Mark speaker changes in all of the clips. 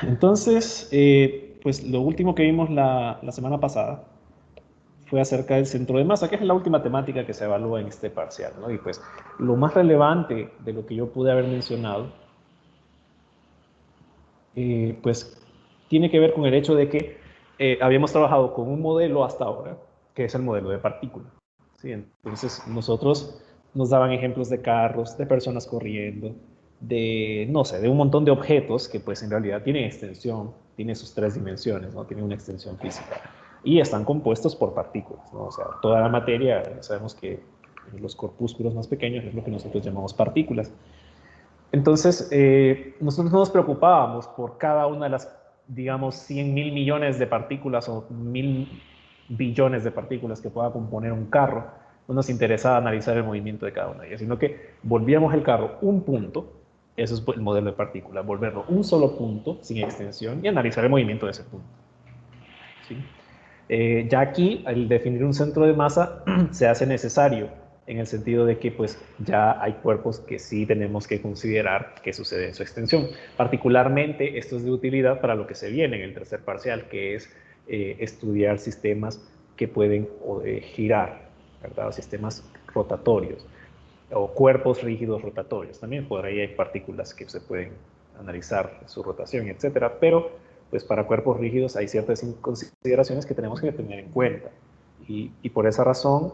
Speaker 1: Entonces, pues lo último que vimos la semana pasada fue acerca del centro de masa, que es la última temática que se evalúa en este parcial, ¿no? Y pues lo más relevante de lo que yo pude haber mencionado, pues tiene que ver con el hecho de que habíamos trabajado con un modelo hasta ahora, que es el modelo de partícula, ¿sí? Entonces nosotros nos daban ejemplos de carros, de personas corriendo, de, no sé, de un montón de objetos que pues en realidad tienen extensión, tienen sus tres dimensiones, ¿no? Tienen una extensión física y están compuestos por partículas, ¿no? O sea, toda la materia, sabemos que los corpúsculos más pequeños es lo que nosotros llamamos partículas. Entonces, nosotros no nos preocupábamos por cada una de las, digamos, 100.000 millones de partículas o 1.000 billones de partículas que pueda componer un carro. No nos interesaba analizar el movimiento de cada una de ellas, sino que volvíamos el carro un punto, eso es el modelo de partícula, volverlo un solo punto sin extensión y analizar el movimiento de ese punto, ¿sí? Ya aquí, al definir un centro de masa, se hace necesario en el sentido de que pues ya hay cuerpos que sí tenemos que considerar que sucede en su extensión. Particularmente esto es de utilidad para lo que se viene en el tercer parcial, que es estudiar sistemas que pueden girar, ¿verdad? O sistemas rotatorios o cuerpos rígidos rotatorios. También por ahí hay partículas que se pueden analizar su rotación, etcétera, pero pues para cuerpos rígidos hay ciertas consideraciones que tenemos que tener en cuenta. Y por esa razón,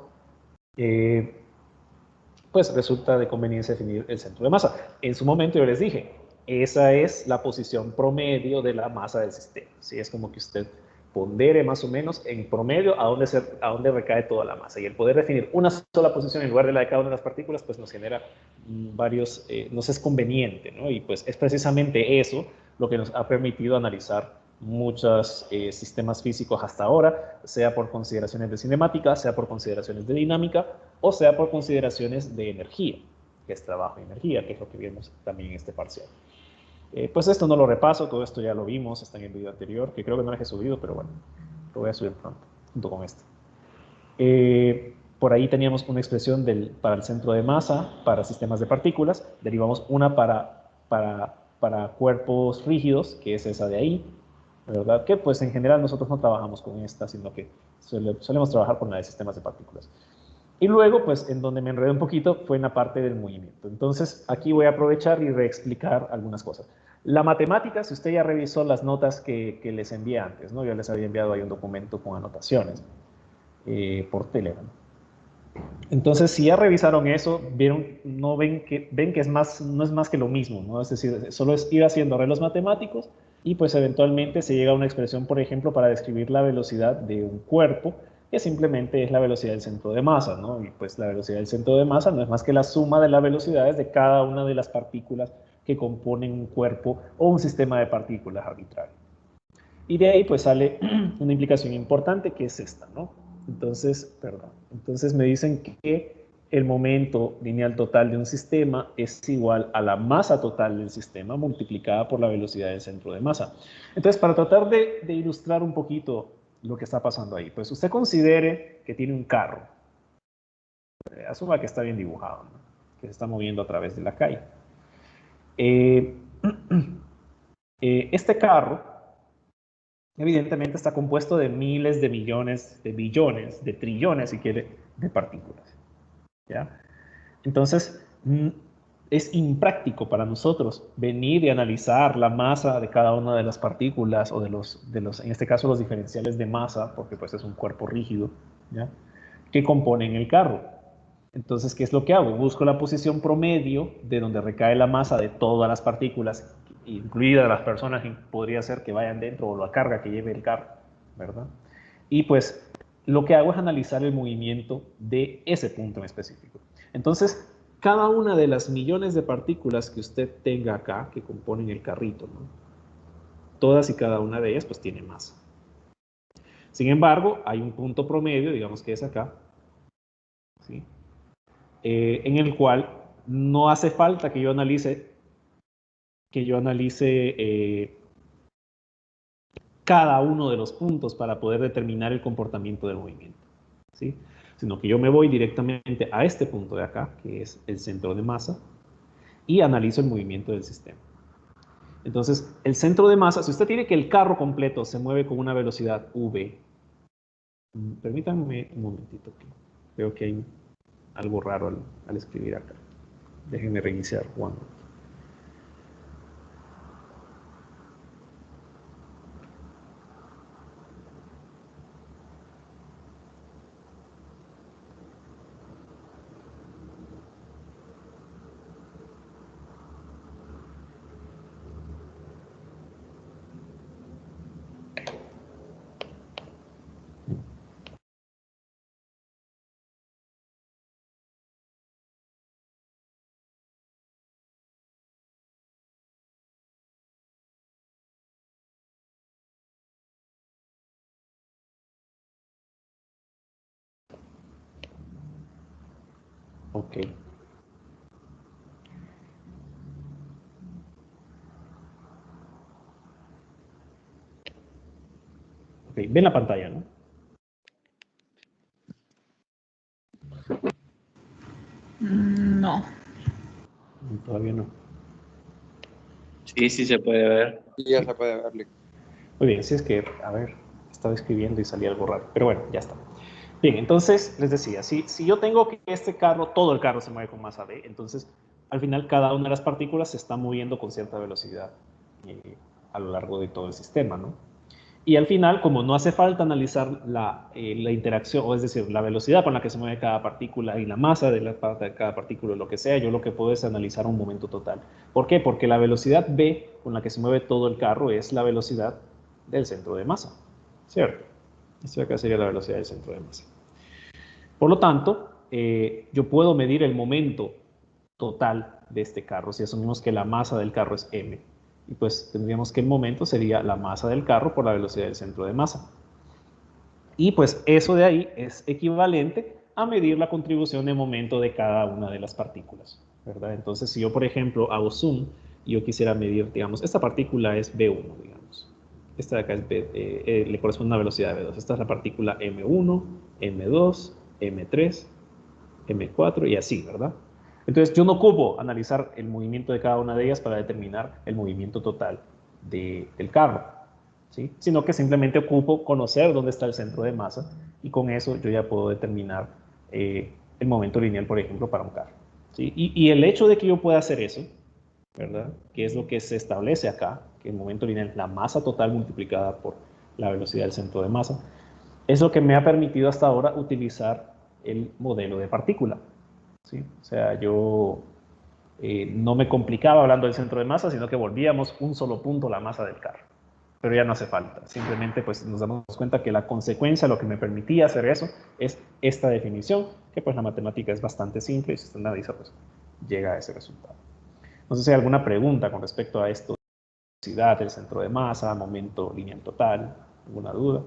Speaker 1: pues resulta de conveniencia definir el centro de masa. En su momento yo les dije, esa es la posición promedio de la masa del sistema. ¿Sí? Es como que usted pondere más o menos en promedio a dónde recae toda la masa. Y el poder definir una sola posición en lugar de la de cada una de las partículas, pues nos genera varios, nos es conveniente, ¿no? Y pues es precisamente eso lo que nos ha permitido analizar muchos sistemas físicos hasta ahora, sea por consideraciones de cinemática, sea por consideraciones de dinámica, o sea por consideraciones de energía, que es trabajo y energía, que es lo que vimos también en este parcial. Pues esto no lo repaso, todo esto ya lo vimos, está en el video anterior, que creo que no lo he subido, pero bueno, lo voy a subir pronto, junto con este. Por ahí teníamos una expresión para el centro de masa, para sistemas de partículas, derivamos una para cuerpos rígidos, que es esa de ahí, ¿verdad? Que pues en general nosotros no trabajamos con esta, sino que solemos trabajar con la de sistemas de partículas. Y luego, pues, en donde me enredé un poquito fue en la parte del movimiento. Entonces, aquí voy a aprovechar y reexplicar algunas cosas. La matemática, si usted ya revisó las notas que les envié antes, ¿no? Yo les había enviado ahí un documento con anotaciones por Telegram. Entonces, si ya revisaron eso, ven que es más, no es más que lo mismo, ¿no? Es decir, solo es ir haciendo arreglos matemáticos y pues eventualmente se llega a una expresión, por ejemplo, para describir la velocidad de un cuerpo, que simplemente es la velocidad del centro de masa, ¿no? Y pues la velocidad del centro de masa no es más que la suma de las velocidades de cada una de las partículas que componen un cuerpo o un sistema de partículas arbitrario. Y de ahí pues sale una implicación importante que es esta, ¿no? Entonces me dicen que el momento lineal total de un sistema es igual a la masa total del sistema multiplicada por la velocidad del centro de masa. Entonces, para tratar de ilustrar un poquito lo que está pasando ahí, pues usted considere que tiene un carro, asuma que está bien dibujado, ¿no? Que se está moviendo a través de la calle. Este carro evidentemente está compuesto de miles de millones, de billones, de trillones, si quiere, de partículas. ¿Ya? Entonces, es impráctico para nosotros venir y analizar la masa de cada una de las partículas o en este caso, los diferenciales de masa, porque pues es un cuerpo rígido, ¿ya? Que componen el carro. Entonces, ¿qué es lo que hago? Busco la posición promedio de donde recae la masa de todas las partículas, incluidas las personas que podría ser que vayan dentro o la carga que lleve el carro, ¿verdad? Y pues lo que hago es analizar el movimiento de ese punto en específico. Entonces, cada una de las millones de partículas que usted tenga acá, que componen el carrito, ¿no? Todas y cada una de ellas pues tiene masa. Sin embargo, hay un punto promedio, digamos que es acá, ¿sí? En el cual no hace falta que yo analice cada uno de los puntos para poder determinar el comportamiento del movimiento, ¿sí? Sino que yo me voy directamente a este punto de acá, que es el centro de masa, y analizo el movimiento del sistema. Entonces, el centro de masa, si usted tiene que el carro completo se mueve con una velocidad v, permítanme un momentito, que veo que hay algo raro al escribir acá. Déjenme reiniciar, Juan. Ok. Ok, ven la pantalla, ¿no?
Speaker 2: No.
Speaker 1: Todavía no.
Speaker 3: Sí, sí se puede ver.
Speaker 4: Sí, ya se puede ver.
Speaker 1: Muy bien, si es que, a ver, estaba escribiendo y salía algo raro, pero bueno, ya está. Bien, entonces, les decía, si yo tengo que este carro, todo el carro se mueve con masa d, entonces, al final, cada una de las partículas se está moviendo con cierta velocidad a lo largo de todo el sistema, ¿no? Y al final, como no hace falta analizar la interacción, o es decir, la velocidad con la que se mueve cada partícula y la masa de cada partícula, lo que sea, yo lo que puedo es analizar un momento total. ¿Por qué? Porque la velocidad v con la que se mueve todo el carro es la velocidad del centro de masa, ¿cierto? Esto de acá sería la velocidad del centro de masa. Por lo tanto, yo puedo medir el momento total de este carro si asumimos que la masa del carro es m. Y pues tendríamos que el momento sería la masa del carro por la velocidad del centro de masa. Y pues eso de ahí es equivalente a medir la contribución de momento de cada una de las partículas, ¿verdad? Entonces, si yo, por ejemplo, hago zoom y yo quisiera medir, digamos, esta partícula es B1, digamos. Esta de acá es le corresponde a una velocidad de B2. Esta es la partícula M1, M2, M3, M4 y así, ¿verdad? Entonces, yo no ocupo analizar el movimiento de cada una de ellas para determinar el movimiento total del carro, ¿sí? Sino que simplemente ocupo conocer dónde está el centro de masa y con eso yo ya puedo determinar el momento lineal, por ejemplo, para un carro, ¿sí? Y el hecho de que yo pueda hacer eso, ¿verdad? Que es lo que se establece acá, que el momento lineal es la masa total multiplicada por la velocidad del centro de masa, es lo que me ha permitido hasta ahora utilizar el modelo de partícula, ¿sí? O sea, yo no me complicaba hablando del centro de masa, sino que volvíamos un solo punto la masa del carro. Pero ya no hace falta. Simplemente pues nos damos cuenta que la consecuencia, lo que me permitía hacer eso, es esta definición, que pues la matemática es bastante simple y si usted analiza, pues llega a ese resultado. No sé si hay alguna pregunta con respecto a esto, velocidad del centro de masa, momento lineal total, alguna duda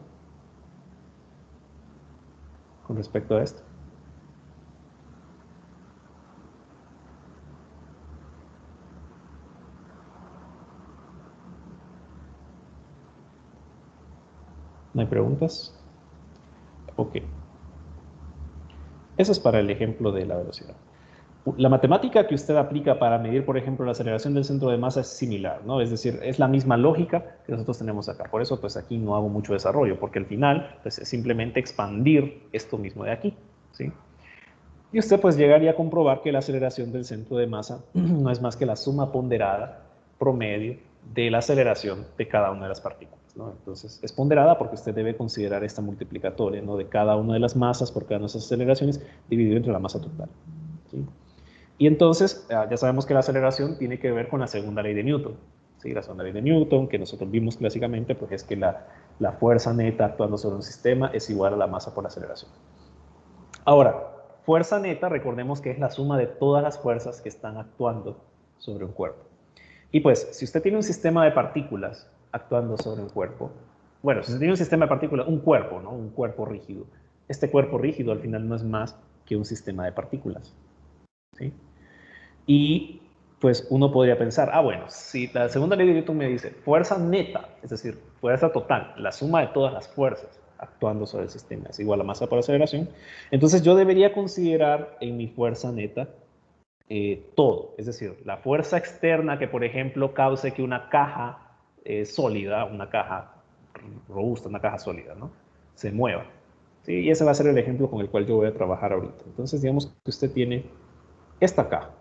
Speaker 1: con respecto a esto. ¿No hay preguntas? Ok. Eso es para el ejemplo de la velocidad. La matemática que usted aplica para medir, por ejemplo, la aceleración del centro de masa es similar, ¿no? Es decir, es la misma lógica que nosotros tenemos acá. Por eso, pues aquí no hago mucho desarrollo, porque al final, pues es simplemente expandir esto mismo de aquí, ¿sí? Y usted, pues, llegaría a comprobar que la aceleración del centro de masa no es más que la suma ponderada promedio de la aceleración de cada una de las partículas, ¿no? Entonces, es ponderada porque usted debe considerar esta multiplicatoria, ¿no? De cada una de las masas por cada una de esas aceleraciones dividido entre la masa total, ¿sí? Y entonces, ya sabemos que la aceleración tiene que ver con la segunda ley de Newton. ¿Sí? La segunda ley de Newton, que nosotros vimos clásicamente, pues es que la fuerza neta actuando sobre un sistema es igual a la masa por la aceleración. Ahora, fuerza neta, recordemos que es la suma de todas las fuerzas que están actuando sobre un cuerpo. Y pues, si usted tiene un sistema de partículas actuando sobre un cuerpo, bueno, si usted tiene un sistema de partículas, un cuerpo, ¿no? Un cuerpo rígido. Este cuerpo rígido al final no es más que un sistema de partículas, ¿sí? Y pues uno podría pensar, bueno, si la segunda ley de Newton me dice fuerza neta, es decir, fuerza total, la suma de todas las fuerzas actuando sobre el sistema es igual a masa por aceleración, entonces yo debería considerar en mi fuerza neta todo. Es decir, la fuerza externa que, por ejemplo, cause que una caja sólida, una caja robusta, una caja sólida, ¿no?, se mueva. ¿Sí? Y ese va a ser el ejemplo con el cual yo voy a trabajar ahorita. Entonces, digamos que usted tiene esta caja.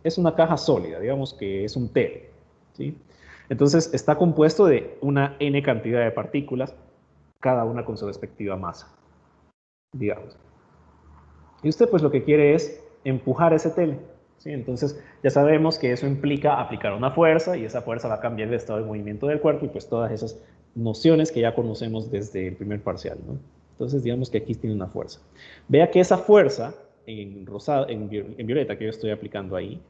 Speaker 1: Es una caja sólida, digamos que es un T. ¿Sí? Entonces, está compuesto de una n cantidad de partículas, cada una con su respectiva masa, digamos. Y usted pues lo que quiere es empujar ese tele. ¿Sí? Entonces ya sabemos que eso implica aplicar una fuerza y esa fuerza va a cambiar el estado de movimiento del cuerpo y pues todas esas nociones que ya conocemos desde el primer parcial, ¿no? Entonces digamos que aquí tiene una fuerza. Vea que esa fuerza en rosado, en violeta que yo estoy aplicando ahí,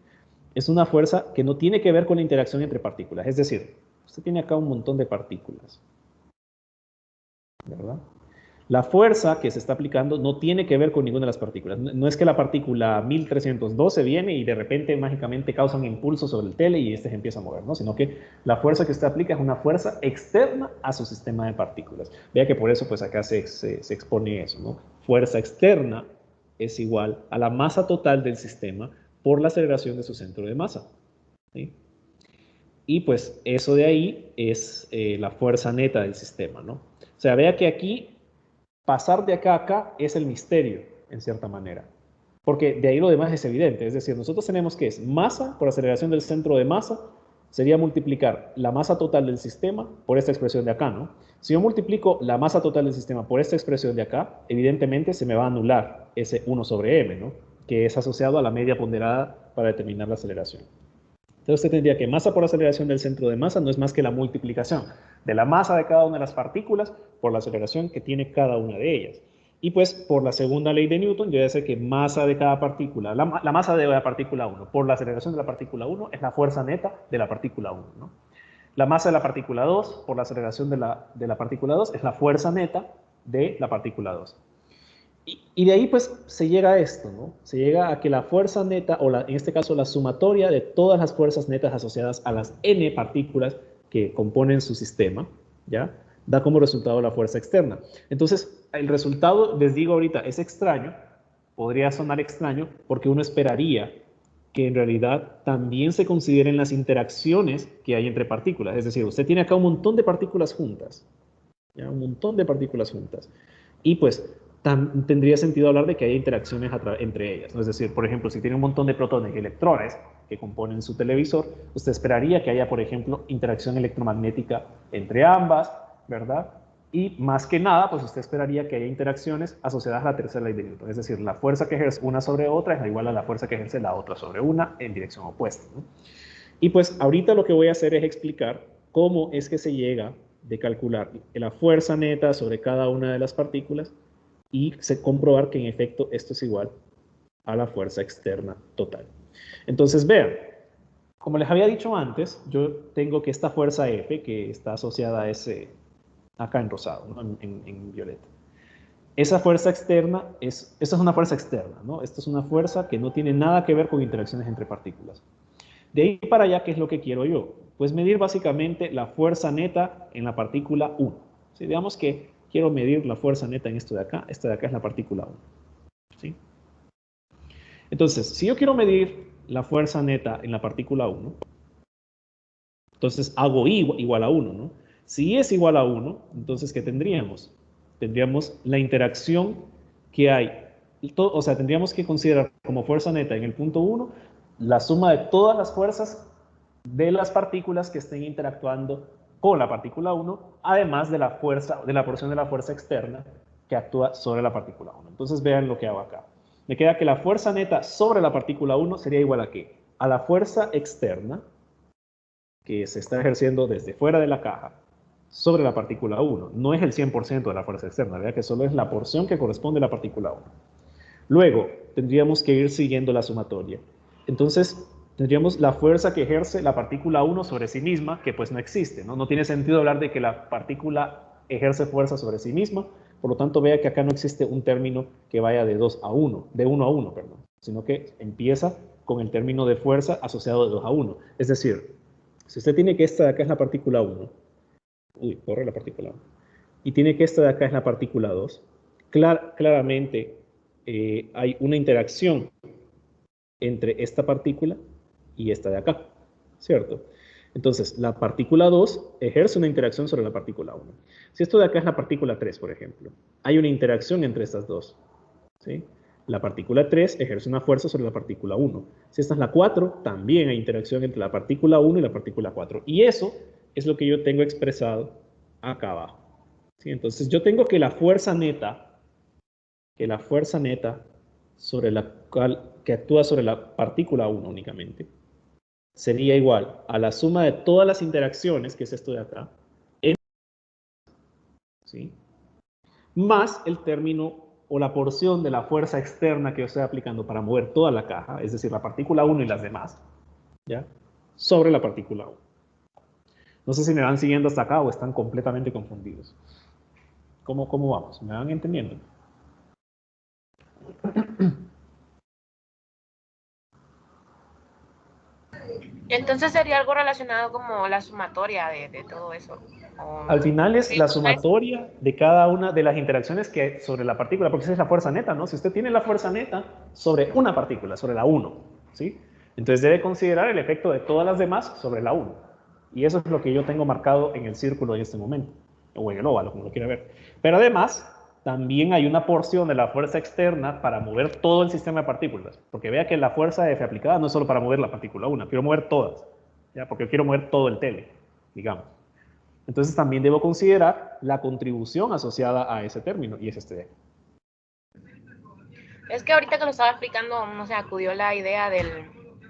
Speaker 1: es una fuerza que no tiene que ver con la interacción entre partículas. Es decir, usted tiene acá un montón de partículas, ¿verdad? La fuerza que se está aplicando no tiene que ver con ninguna de las partículas. No es que la partícula 1312 viene y de repente mágicamente causa un impulso sobre el tele y este se empieza a mover, ¿no? Sino que la fuerza que usted aplica es una fuerza externa a su sistema de partículas. Vea que por eso pues acá se expone eso, ¿no? Fuerza externa es igual a la masa total del sistema por la aceleración de su centro de masa. ¿Sí? Y pues eso de ahí es la fuerza neta del sistema, ¿no? O sea, vea que aquí pasar de acá a acá es el misterio, en cierta manera. Porque de ahí lo demás es evidente. Es decir, nosotros tenemos que es masa por aceleración del centro de masa, sería multiplicar la masa total del sistema por esta expresión de acá, ¿no? Si yo multiplico la masa total del sistema por esta expresión de acá, evidentemente se me va a anular ese 1 sobre m, ¿no?, que es asociado a la media ponderada para determinar la aceleración. Entonces usted tendría que masa por aceleración del centro de masa no es más que la multiplicación de la masa de cada una de las partículas por la aceleración que tiene cada una de ellas. Y pues por la segunda ley de Newton, yo voy a decir que masa de cada partícula, la masa de la partícula 1 por la aceleración de la partícula 1 es la fuerza neta de la partícula 1, ¿no? La masa de la partícula 2 por la aceleración de la partícula 2 es la fuerza neta de la partícula 2. Y de ahí pues se llega a esto, ¿no? Se llega a que la fuerza neta, o en este caso la sumatoria de todas las fuerzas netas asociadas a las n partículas que componen su sistema, ¿ya?, da como resultado la fuerza externa. Entonces, el resultado, les digo ahorita, es extraño, podría sonar extraño, porque uno esperaría que en realidad también se consideren las interacciones que hay entre partículas. Es decir, usted tiene acá un montón de partículas juntas, ¿ya? Un montón de partículas juntas. Y pues tendría sentido hablar de que hay interacciones entre ellas, ¿no? Es decir, por ejemplo, si tiene un montón de protones y electrones que componen su televisor, usted esperaría que haya, por ejemplo, interacción electromagnética entre ambas, ¿verdad? Y más que nada, pues usted esperaría que haya interacciones asociadas a la tercera ley de Newton. Es decir, la fuerza que ejerce una sobre otra es igual a la fuerza que ejerce la otra sobre una en dirección opuesta, ¿no? Y pues ahorita lo que voy a hacer es explicar cómo es que se llega de calcular la fuerza neta sobre cada una de las partículas y comprobar que en efecto esto es igual a la fuerza externa total. Entonces vean, como les había dicho antes, yo tengo que esta fuerza F, que está asociada a ese, acá en rosado, ¿no?, en violeta. Esa fuerza externa, esta es una fuerza externa, ¿no? Esta es una fuerza que no tiene nada que ver con interacciones entre partículas. De ahí para allá, ¿qué es lo que quiero yo? Pues medir básicamente la fuerza neta en la partícula 1. ¿Sí? Digamos que quiero medir la fuerza neta en esto de acá es la partícula 1. ¿Sí? Entonces, si yo quiero medir la fuerza neta en la partícula 1, entonces hago I igual a 1, ¿no? Si es igual a 1, entonces ¿qué tendríamos? Tendríamos la interacción que hay. O sea, tendríamos que considerar como fuerza neta en el punto 1 la suma de todas las fuerzas de las partículas que estén interactuando con la partícula 1, además de la fuerza, de la porción de la fuerza externa que actúa sobre la partícula 1. Entonces vean lo que hago acá. Me queda que la fuerza neta sobre la partícula 1 sería igual a ¿qué? A la fuerza externa que se está ejerciendo desde fuera de la caja sobre la partícula 1. No es el 100% de la fuerza externa, ¿verdad? Que solo es la porción que corresponde a la partícula 1. Luego, tendríamos que ir siguiendo la sumatoria. Entonces, tendríamos la fuerza que ejerce la partícula 1 sobre sí misma, que pues no existe, ¿no? No tiene sentido hablar de que la partícula ejerce fuerza sobre sí misma, por lo tanto, vea que acá no existe un término que vaya de 2 a 1, de 1 a 1, perdón, sino que empieza con el término de fuerza asociado de 2 a 1. Es decir, si usted tiene que esta de acá es la partícula 1, corre la partícula 1, y tiene que esta de acá es la partícula 2, claramente hay una interacción entre esta partícula y esta de acá, ¿cierto? Entonces, la partícula 2 ejerce una interacción sobre la partícula 1. Si esto de acá es la partícula 3, por ejemplo, hay una interacción entre estas dos, ¿sí? La partícula 3 ejerce una fuerza sobre la partícula 1. Si esta es la 4, también hay interacción entre la partícula 1 y la partícula 4. Y eso es lo que yo tengo expresado acá abajo, ¿sí? Entonces, yo tengo que la fuerza neta sobre la que actúa sobre la partícula 1 únicamente, sería igual a la suma de todas las interacciones, que es esto de acá, ¿sí? Más el término o la porción de la fuerza externa que yo estoy aplicando para mover toda la caja, es decir, la partícula 1 y las demás, ¿ya? Sobre la partícula 1. No sé si me van siguiendo hasta acá o están completamente confundidos. ¿Cómo vamos? ¿Me van entendiendo?
Speaker 4: Entonces sería algo relacionado como la sumatoria de todo eso.
Speaker 1: Al final es la sumatoria de cada una de las interacciones que hay sobre la partícula, porque esa es la fuerza neta, ¿no? Si usted tiene la fuerza neta sobre una partícula, sobre la 1, ¿sí? Entonces debe considerar el efecto de todas las demás sobre la 1. Y eso es lo que yo tengo marcado en el círculo en este momento, o en el óvalo, como lo quiera ver. Pero además, también hay una porción de la fuerza externa para mover todo el sistema de partículas. Porque vea que la fuerza F aplicada no es solo para mover la partícula 1, quiero mover todas, ¿ya? Porque yo quiero mover todo el tele, digamos. Entonces también debo considerar la contribución asociada a ese término, y es este de aquí.
Speaker 4: Es que ahorita que lo estaba explicando, no sé, acudió la idea del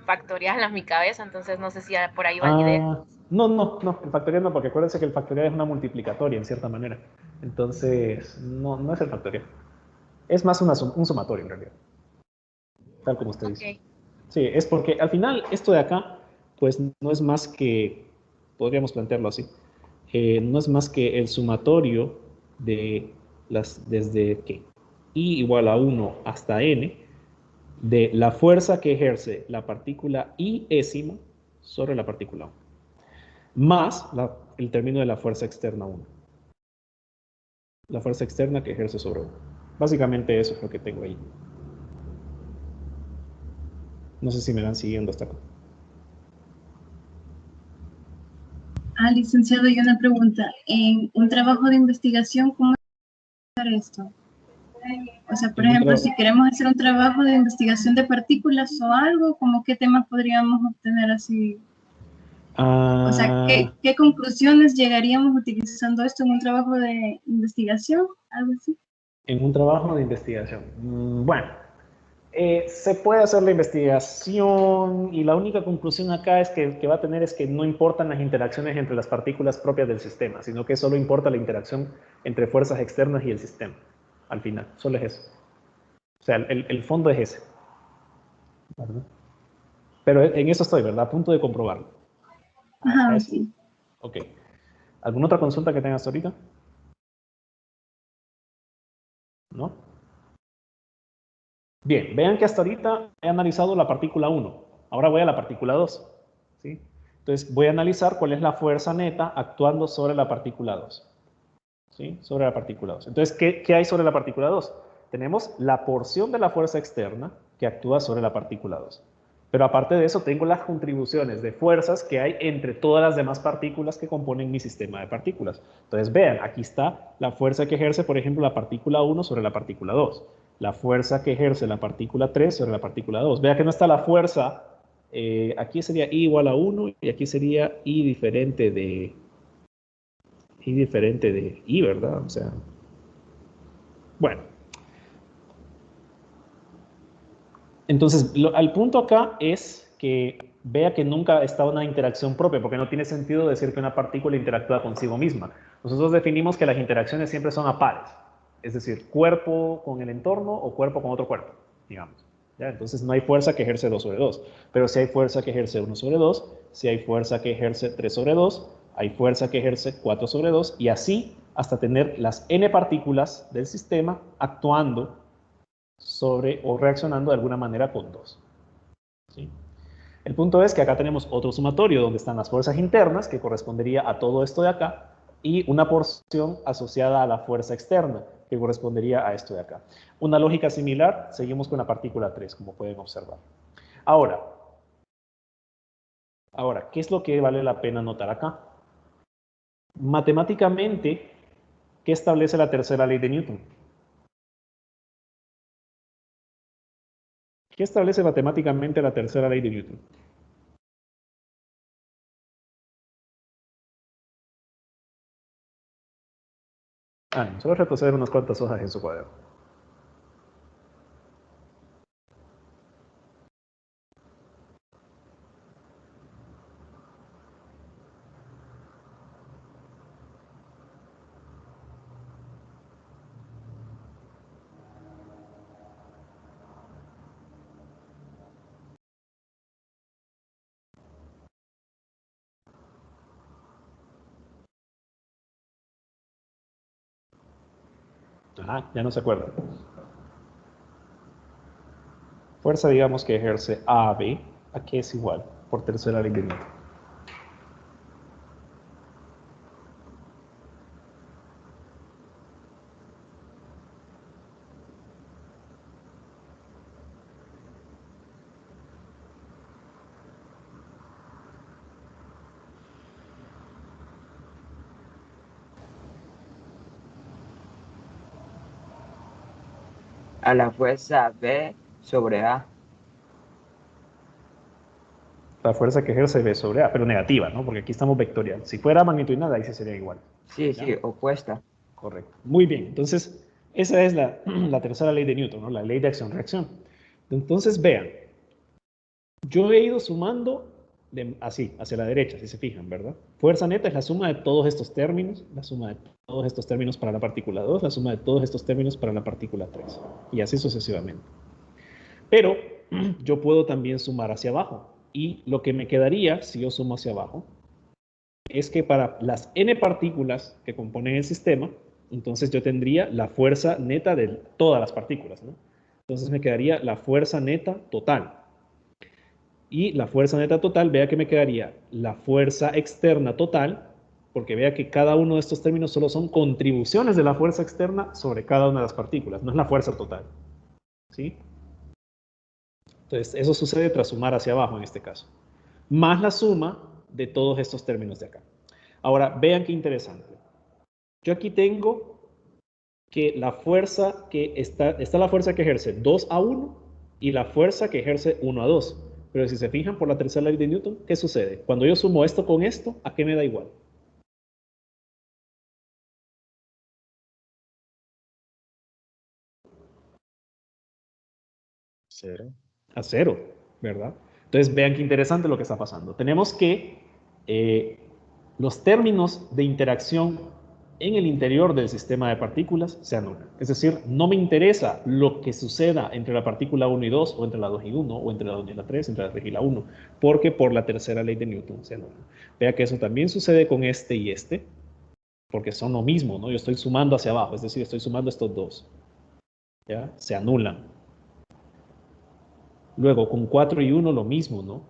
Speaker 4: factorial a mi cabeza, entonces no sé si por ahí va la idea.
Speaker 1: No, el factorial no, porque acuérdense que el factorial es una multiplicatoria en cierta manera. Entonces, no es el factorial. Es más un sumatorio en realidad. Tal como usted dice. Sí, es porque al final esto de acá, pues no es más que, podríamos plantearlo así, no es más que el sumatorio de desde que i igual a 1 hasta n, de la fuerza que ejerce la partícula i-ésima sobre la partícula 1, más el término de la fuerza externa 1. La fuerza externa que ejerce sobre 1. Básicamente eso es lo que tengo ahí. No sé si me van siguiendo hasta acá.
Speaker 5: Licenciado, y una pregunta. En un trabajo de investigación, ¿cómo hacer esto? O sea, por ejemplo, si queremos hacer un trabajo de investigación de partículas o algo, ¿cómo qué temas podríamos obtener así? O sea, ¿qué conclusiones llegaríamos utilizando esto en un trabajo de investigación? Algo así.
Speaker 1: En un trabajo de investigación. Bueno, se puede hacer la investigación y la única conclusión acá es que va a tener es que no importan las interacciones entre las partículas propias del sistema, sino que solo importa la interacción entre fuerzas externas y el sistema. Al final, solo es eso. O sea, el fondo es ese. ¿Verdad? Pero en eso estoy, ¿verdad? A punto de comprobarlo.
Speaker 5: Ajá, sí.
Speaker 1: Ok. ¿Alguna otra consulta que tengas ahorita? ¿No? Bien, vean que hasta ahorita he analizado la partícula 1. Ahora voy a la partícula 2. ¿Sí? Entonces voy a analizar cuál es la fuerza neta actuando sobre la partícula 2. ¿Sí? Sobre la partícula 2. Entonces, ¿qué hay sobre la partícula 2? Tenemos la porción de la fuerza externa que actúa sobre la partícula 2. Pero aparte de eso, tengo las contribuciones de fuerzas que hay entre todas las demás partículas que componen mi sistema de partículas. Entonces, vean, aquí está la fuerza que ejerce, por ejemplo, la partícula 1 sobre la partícula 2. La fuerza que ejerce la partícula 3 sobre la partícula 2. Vea que no está la fuerza, aquí sería I igual a 1 y aquí sería I diferente de I, ¿verdad? O sea, bueno. Entonces, al punto acá es que vea que nunca está una interacción propia, porque no tiene sentido decir que una partícula interactúa consigo misma. Nosotros definimos que las interacciones siempre son a pares, es decir, cuerpo con el entorno o cuerpo con otro cuerpo, digamos. ¿Ya? Entonces no hay fuerza que ejerce 2 sobre 2, pero si hay fuerza que ejerce 1 sobre 2, si hay fuerza que ejerce 3 sobre 2, hay fuerza que ejerce 4 sobre 2, y así hasta tener las n partículas del sistema actuando sobre o reaccionando de alguna manera con 2. ¿Sí? El punto es que acá tenemos otro sumatorio donde están las fuerzas internas, que correspondería a todo esto de acá, y una porción asociada a la fuerza externa, que correspondería a esto de acá. Una lógica similar, seguimos con la partícula 3, como pueden observar. Ahora, ¿qué es lo que vale la pena notar acá? Matemáticamente, ¿qué establece la tercera ley de Newton? ¿Qué establece matemáticamente la tercera ley de Newton? Solo retroceder unas cuantas hojas en su cuaderno. Ya no se acuerdan. Fuerza, digamos que ejerce AB, ¿a qué es igual? Por tercera ley de Newton.
Speaker 6: A la fuerza B sobre A.
Speaker 1: La fuerza que ejerce B sobre A, pero negativa, ¿no? Porque aquí estamos vectorial. Si fuera magnitudinal, ahí sí sería igual.
Speaker 6: Sí,
Speaker 1: ¿Ya?
Speaker 6: sí, opuesta.
Speaker 1: Correcto. Muy bien. Entonces, esa es la tercera ley de Newton, ¿no? La ley de acción-reacción. Entonces, vean. Yo he ido sumando así, hacia la derecha, si se fijan, ¿verdad? Fuerza neta es la suma de todos estos términos, la suma de todos estos términos para la partícula 2, la suma de todos estos términos para la partícula 3, y así sucesivamente. Pero yo puedo también sumar hacia abajo, y lo que me quedaría, si yo sumo hacia abajo, es que para las n partículas que componen el sistema, entonces yo tendría la fuerza neta de todas las partículas, ¿no? Entonces me quedaría la fuerza neta total. Y la fuerza neta total, vea que me quedaría la fuerza externa total, porque vea que cada uno de estos términos solo son contribuciones de la fuerza externa sobre cada una de las partículas, no es la fuerza total. ¿Sí? Entonces, eso sucede tras sumar hacia abajo en este caso. Más la suma de todos estos términos de acá. Ahora, vean qué interesante. Yo aquí tengo que la fuerza que está la fuerza que ejerce 2 a 1 y la fuerza que ejerce 1 a 2. Pero si se fijan por la tercera ley de Newton, ¿qué sucede? Cuando yo sumo esto con esto, ¿a qué me da igual?
Speaker 7: Cero.
Speaker 1: A 0, ¿verdad? Entonces vean qué interesante lo que está pasando. Tenemos que los términos de interacción en el interior del sistema de partículas se anulan. Es decir, no me interesa lo que suceda entre la partícula 1 y 2, o entre la 2 y 1, o entre la 2 y la 3, entre la 3 y la 1, porque por la tercera ley de Newton se anulan. Vea que eso también sucede con este y este, porque son lo mismo, ¿no? Yo estoy sumando hacia abajo, es decir, estoy sumando estos dos. ¿Ya? Se anulan. Luego, con 4 y 1 lo mismo, ¿no?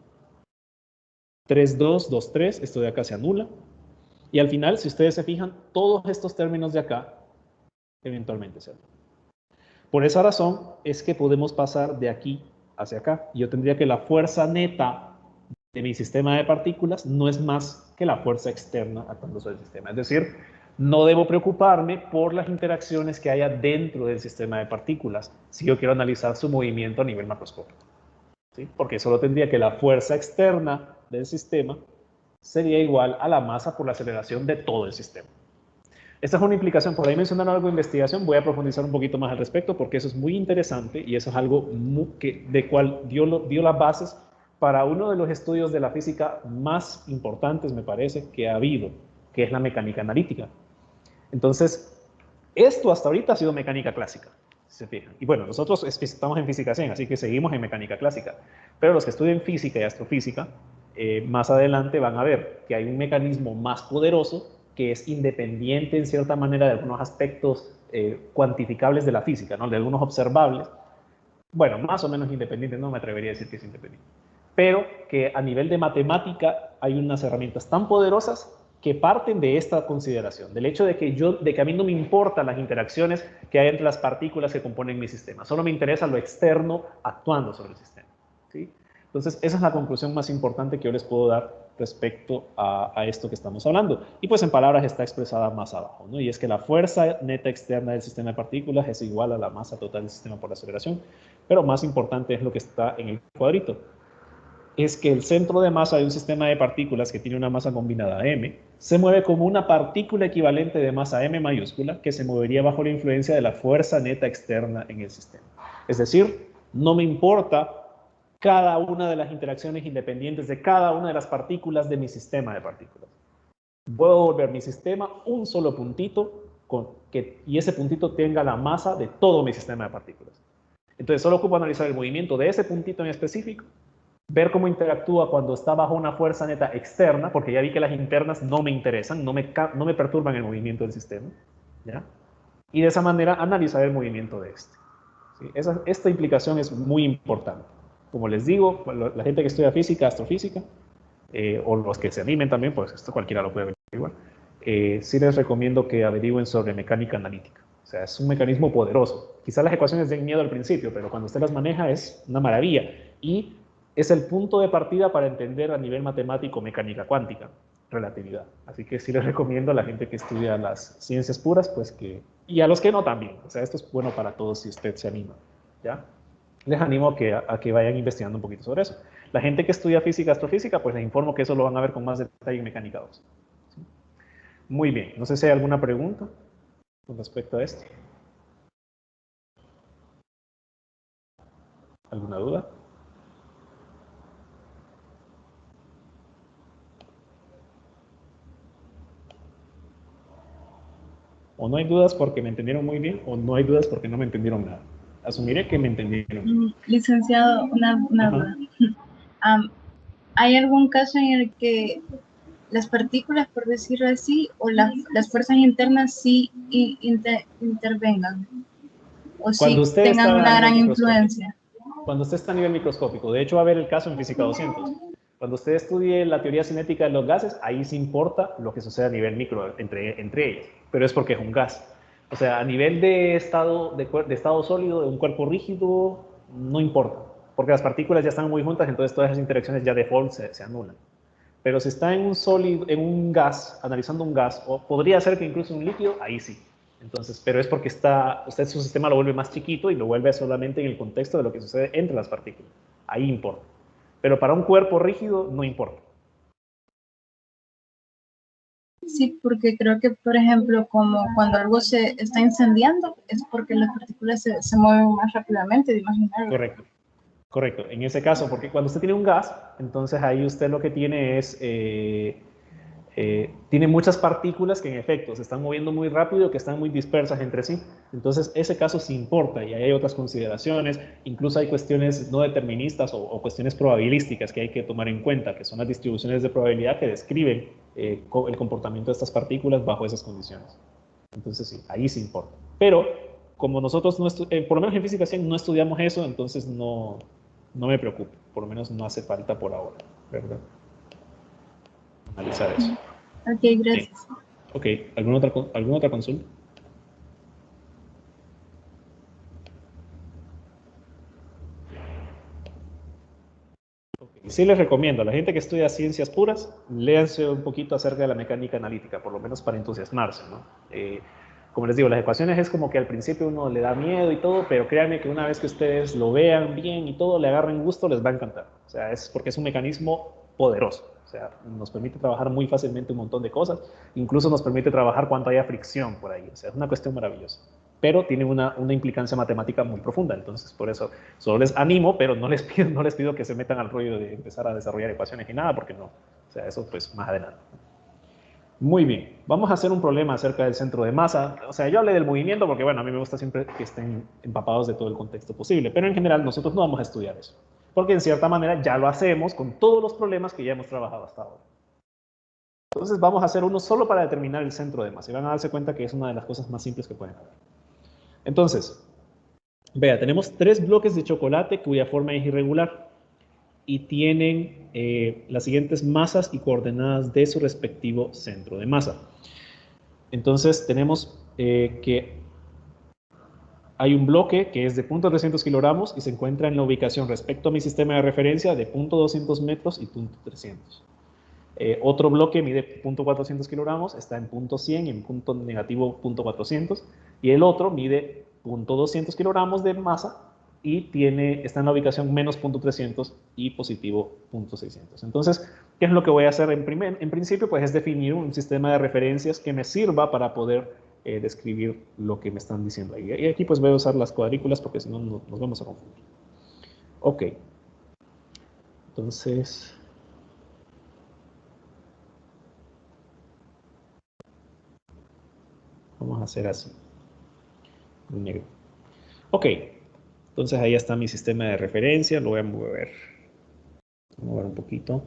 Speaker 1: 3, 2, 2, 3, esto de acá se anula. Y al final, si ustedes se fijan, todos estos términos de acá eventualmente se anulan. Por esa razón es que podemos pasar de aquí hacia acá. Yo tendría que la fuerza neta de mi sistema de partículas no es más que la fuerza externa actuando sobre el sistema. Es decir, no debo preocuparme por las interacciones que haya dentro del sistema de partículas si yo quiero analizar su movimiento a nivel macroscópico. ¿Sí? Porque solo tendría que la fuerza externa del sistema sería igual a la masa por la aceleración de todo el sistema. Esta es una implicación, por ahí mencionaron algo de investigación, voy a profundizar un poquito más al respecto porque eso es muy interesante y eso es algo de cual dio las bases para uno de los estudios de la física más importantes, me parece, que ha habido, que es la mecánica analítica. Entonces, esto hasta ahorita ha sido mecánica clásica, si se fijan. Y bueno, nosotros estamos en física 100, así que seguimos en mecánica clásica. Pero los que estudian física y astrofísica, más adelante van a ver que hay un mecanismo más poderoso que es independiente en cierta manera de algunos aspectos cuantificables de la física, ¿no? De algunos observables. Bueno, más o menos independiente, no me atrevería a decir que es independiente. Pero que a nivel de matemática hay unas herramientas tan poderosas que parten de esta consideración, del hecho de que a mí no me importan las interacciones que hay entre las partículas que componen mi sistema, solo me interesa lo externo actuando sobre el sistema. ¿Sí? Entonces, esa es la conclusión más importante que yo les puedo dar respecto a esto que estamos hablando. Y pues en palabras está expresada más abajo, ¿no? Y es que la fuerza neta externa del sistema de partículas es igual a la masa total del sistema por la aceleración. Pero más importante es lo que está en el cuadrito. Es que el centro de masa de un sistema de partículas que tiene una masa combinada m se mueve como una partícula equivalente de masa m mayúscula que se movería bajo la influencia de la fuerza neta externa en el sistema. Es decir, no me importa cada una de las interacciones independientes de cada una de las partículas de mi sistema de partículas. Puedo volver mi sistema un solo puntito y ese puntito tenga la masa de todo mi sistema de partículas. Entonces solo ocupo analizar el movimiento de ese puntito en específico, ver cómo interactúa cuando está bajo una fuerza neta externa, porque ya vi que las internas no me interesan, no me perturban el movimiento del sistema, ¿ya? Y de esa manera analizar el movimiento de este. ¿Sí? Esta implicación es muy importante. Como les digo, la gente que estudia física, astrofísica, o los que se animen también, pues esto cualquiera lo puede averiguar, sí les recomiendo que averigüen sobre mecánica analítica. O sea, es un mecanismo poderoso. Quizás las ecuaciones den miedo al principio, pero cuando usted las maneja es una maravilla. Y es el punto de partida para entender a nivel matemático mecánica cuántica, relatividad. Así que sí les recomiendo a la gente que estudia las ciencias puras, pues que... Y a los que no también. O sea, esto es bueno para todos si usted se anima, ¿ya? Les animo a que vayan investigando un poquito sobre eso. La gente que estudia física, astrofísica, pues les informo que eso lo van a ver con más detalle en mecánica 2. ¿Sí? Muy bien. No sé si hay alguna pregunta con respecto a esto. ¿Alguna duda? O no hay dudas porque me entendieron muy bien, o no hay dudas porque no me entendieron nada. Asumiré que me entendieron.
Speaker 5: Licenciado, una duda. ¿Hay algún caso en el que las partículas, por decirlo así, o las fuerzas internas sí intervengan? ¿O sí tengan una gran influencia?
Speaker 1: Cuando usted está a nivel microscópico, de hecho va a haber el caso en Física 200. Cuando usted estudie la teoría cinética de los gases, ahí sí importa lo que sucede a nivel micro entre ellos, pero es porque es un gas. O sea, a nivel de estado sólido, de un cuerpo rígido, no importa, porque las partículas ya están muy juntas, entonces todas esas interacciones ya default se anulan. Pero si está en un sólido, en un gas, analizando un gas, o podría ser que incluso un líquido, ahí sí. Entonces, pero es porque usted su sistema lo vuelve más chiquito y lo vuelve solamente en el contexto de lo que sucede entre las partículas. Ahí importa. Pero para un cuerpo rígido no importa.
Speaker 5: Sí, porque creo que, por ejemplo, como cuando algo se está incendiando, es porque las partículas se mueven más rápidamente, de imaginar.
Speaker 1: Correcto. Correcto. En ese caso, porque cuando usted tiene un gas, entonces ahí usted lo que tiene es... tiene muchas partículas que en efecto se están moviendo muy rápido, que están muy dispersas entre sí. Entonces ese caso sí importa y ahí hay otras consideraciones. Incluso hay cuestiones no deterministas o cuestiones probabilísticas que hay que tomar en cuenta, que son las distribuciones de probabilidad que describen el comportamiento de estas partículas bajo esas condiciones. Entonces sí, ahí sí importa. Pero como nosotros, por lo menos en física 100 no estudiamos eso, entonces no me preocupo. Por lo menos no hace falta por ahora, ¿verdad? Analizar eso.
Speaker 5: Ok, gracias.
Speaker 1: Sí. Ok, ¿alguna otra consulta? Okay. Sí les recomiendo a la gente que estudia ciencias puras, léanse un poquito acerca de la mecánica analítica, por lo menos para entusiasmarse, ¿no? Como les digo, las ecuaciones es como que al principio uno le da miedo y todo, pero créanme que una vez que ustedes lo vean bien y todo, le agarren gusto, les va a encantar. O sea, es porque es un mecanismo poderoso. O sea, nos permite trabajar muy fácilmente un montón de cosas. Incluso nos permite trabajar cuando haya fricción por ahí. O sea, es una cuestión maravillosa. Pero tiene una implicancia matemática muy profunda. Entonces, por eso, solo les animo, pero no les pido que se metan al rollo de empezar a desarrollar ecuaciones ni nada, porque no. O sea, eso pues más adelante. Muy bien, vamos a hacer un problema acerca del centro de masa. O sea, yo hablé del movimiento porque, bueno, a mí me gusta siempre que estén empapados de todo el contexto posible, pero en general nosotros no vamos a estudiar eso, porque en cierta manera ya lo hacemos con todos los problemas que ya hemos trabajado hasta ahora. Entonces vamos a hacer uno solo para determinar el centro de masa y van a darse cuenta que es una de las cosas más simples que pueden haber. Entonces, vea, tenemos 3 bloques de chocolate cuya forma es irregular y tienen las siguientes masas y coordenadas de su respectivo centro de masa. Entonces tenemos que hay un bloque que es de 0.300 kilogramos y se encuentra en la ubicación respecto a mi sistema de referencia de 0.200 metros y 0.300. Otro bloque mide 0.400 kilogramos, está en 0.100 y en punto negativo 0.400. Y el otro mide 0.200 kilogramos de masa y está en la ubicación menos 0.300 y positivo 0.600. Entonces, ¿qué es lo que voy a hacer en principio? Pues es definir un sistema de referencias que me sirva para poder describir lo que me están diciendo ahí. Y aquí pues voy a usar las cuadrículas porque si no nos vamos a confundir. Ok. Entonces... vamos a hacer así. Un negro. Ok. Entonces ahí está mi sistema de referencia. Lo voy a mover. Voy a mover un poquito.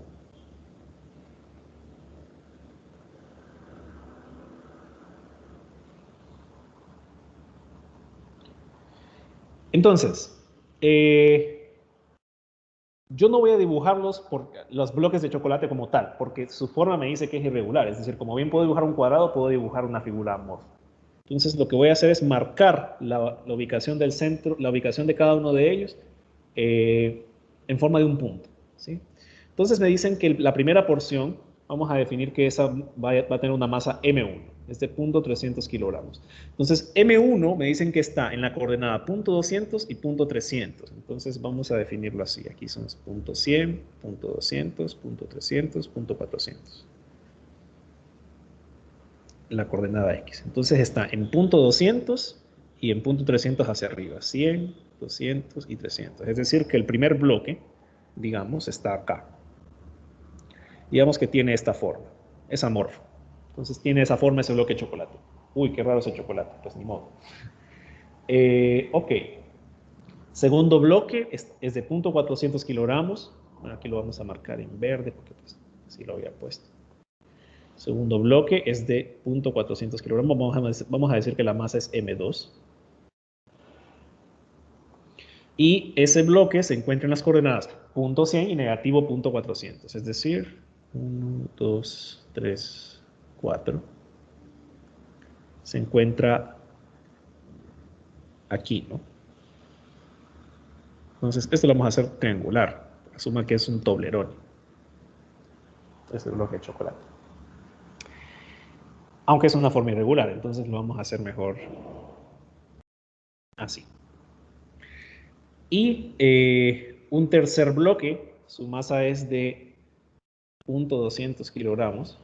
Speaker 1: Entonces, yo no voy a dibujarlos por los bloques de chocolate como tal, porque su forma me dice que es irregular. Es decir, como bien puedo dibujar un cuadrado, puedo dibujar una figura amorfa. Entonces, lo que voy a hacer es marcar la ubicación del centro, la ubicación de cada uno de ellos en forma de un punto, ¿sí? Entonces, me dicen que la primera porción, vamos a definir que esa va a tener una masa M1, es de 0.300 kilogramos. Entonces, M1 me dicen que está en la coordenada 0.200 y 0.300. Entonces, vamos a definirlo así. Aquí son 0.100, 0.200, 0.300, 0.400. La coordenada X. Entonces está en 0.200 y en 0.300 hacia arriba. 100, 200 y 300. Es decir, que el primer bloque, digamos, está acá. Digamos que tiene esta forma. Es amorfo. Entonces tiene esa forma ese bloque de chocolate. Uy, qué raro ese chocolate. Pues ni modo. Ok. Segundo bloque es de 0.400 kilogramos. Bueno, aquí lo vamos a marcar en verde porque pues así lo había puesto. Segundo bloque es de 0.400 kilogramos. Vamos a decir que la masa es M2. Y ese bloque se encuentra en las coordenadas 0.100 y negativo 0.400. Es decir, 1, 2, 3, 4. Se encuentra aquí, ¿no? Entonces, esto lo vamos a hacer triangular. Asuma que es un toblerón. Este es el bloque de chocolate. Aunque es una forma irregular, entonces lo vamos a hacer mejor así. Y un tercer bloque, su masa es de 0.200 kilogramos.